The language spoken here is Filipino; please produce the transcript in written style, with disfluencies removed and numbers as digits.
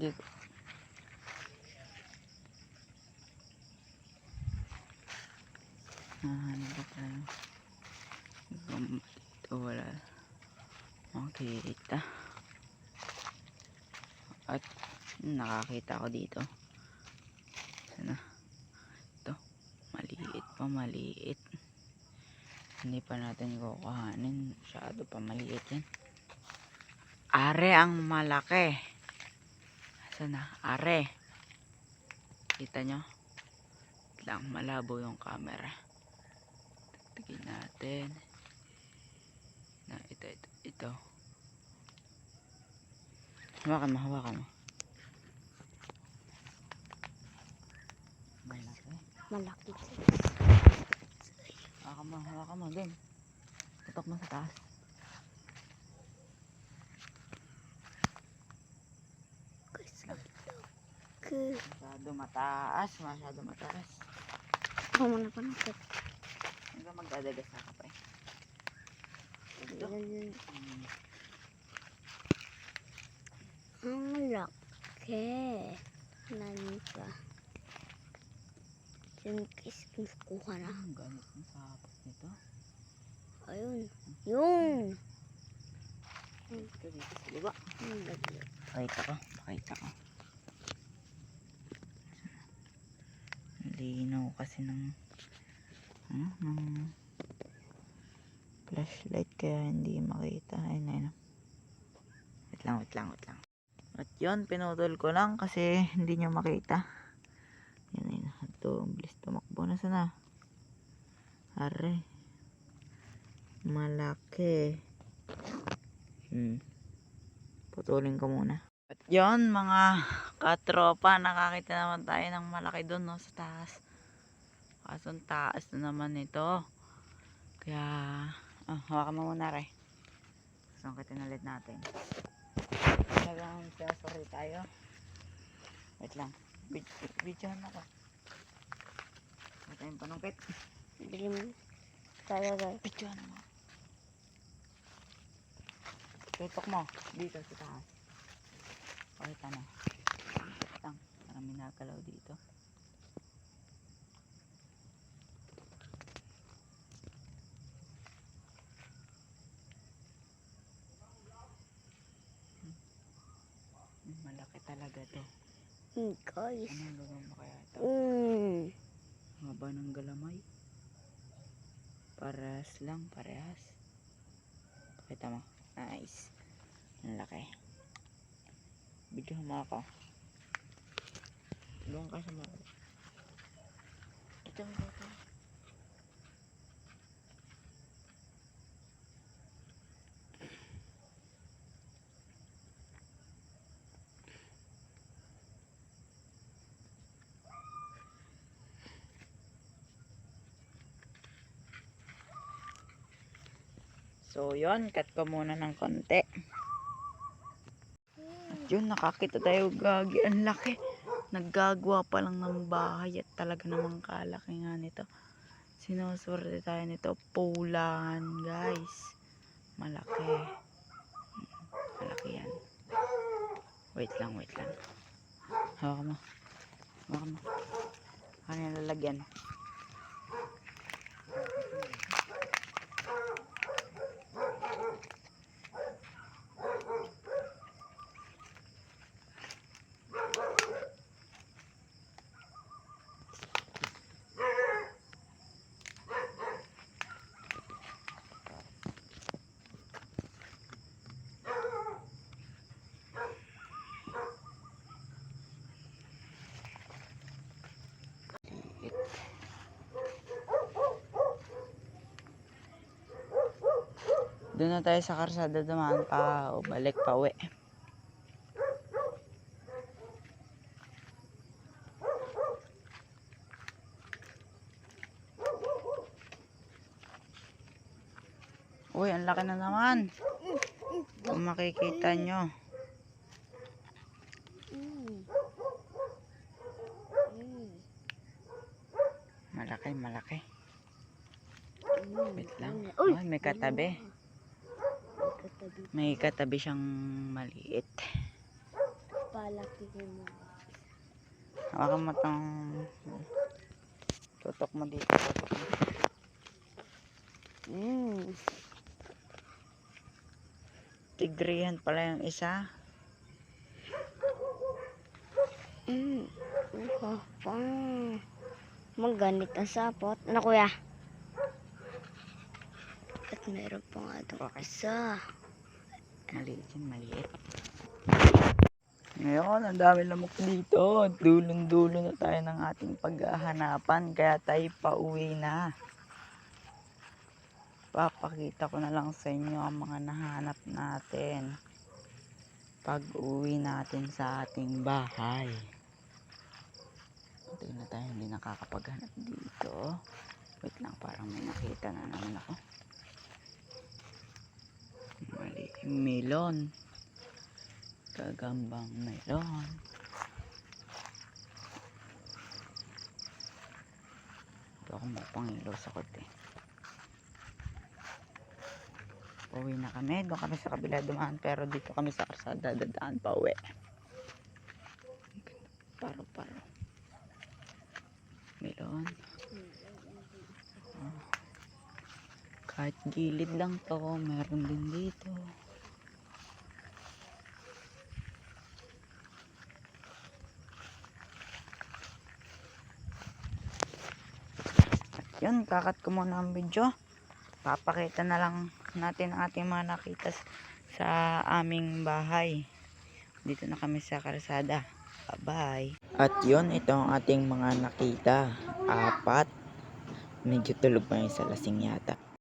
Hindi ko. Ano ba tayo? Dito wala makikita. At nakakita ko dito. Sana. Ito. Maliit pa, maliit. Hindi pa natin kukuhanin. Masyado pa maliit yan. Are ang malaki. Sana. Are. Kita nyo? Lang malabo yung camera. Tignan natin. Na ito. Hawakan mo. Malaki. Hawakan mo din. Tutok mo sa taas. Masyado mataas. Ako muna pa nakit. Hanggang magdadagas na ka pa eh. Ito. Ang laki. Nani pa. Yung kuha na. Ang ganit ng sapat nito. Ayun. Yung. Ito dito sa liwa. Pakita ko. Linaw kasi ng flashlight kaya hindi makita. Ayun. Wait lang. At yun, pinutol ko lang kasi hindi nyo makita. Yan. Ito, bilis tumakbo na sana. Are. Malaki. Putulin ko muna. At yun, mga katropa, nakakita naman tayo ng malaki doon, no, sa taas. Kaso taas na naman ito. Kaya, hawakan mo muna, Ray. Sangkitin ulit natin. Talagang sorry tayo. Wait lang. Videohan ako. Wait tayong panungkit. Bili mo. Tayo guys. Videohan mo. Tutok mo. Dito sa taas. Pakita na. Lang. Parang minagalaw dito. Malaki talaga to. Guys. Anong gawin mo kaya ito? Haba ng galamay. Parehas. Pakita mo. Nice. Ang laki. Video mo ako. Doon ka sa mga. Ito. So yun, cut ko muna ng konti. At yun, nakakita tayo, gagi. Ang laki. Naggagawa pa lang ng bahay at talaga namang kalaki nga nito. Sinuswerte tayo nito. Pulan, guys. Malaki. Malaki yan. Wait lang. Hawakan mo. Ano yung lalagyan? Doon na tayo sa karsada dumaan pa o balik pa uwi. Uy, ang laki na naman. Kung makikita nyo. Malaki. Wait lang. Uy, may katabi. May katabi siyang maliit. Papalakihin mo. Hawakan mo tong tutok mo dito. Tutok mo. Tigrihan pala yung isa. Papa. Maganit ang sapot. Ano kuya? At meron pa nga itong isa. Maliit yun, maliit. Ngayon, ang dami lamok dito. Dulong-dulo na tayo ng ating paghahanapan. Kaya tayo pauwi na. Papakita ko na lang sa inyo ang mga nahanap natin pag uwi natin sa ating bahay. Tingnan na tayo, hindi nakakapaghanap dito. Wait lang, parang may nakita na naman ako. Mali, melon. Gagambang melon. Ito ako mapangilaw sa kote. Uwi na kami. Doon kami sa kabila dumaan. Pero dito kami sa karsada. Dadaan pa uwi. Paro-paro. Melon. Kahit gilid lang to, meron din dito. At yun, kakat ko muna ang video. Papakita na lang natin ang ating mga nakita sa aming bahay. Dito na kami sa karsada. Bye-bye. At yun, ito ang ating mga nakita. 4. Medyo tulog pa yung sa lasing yata.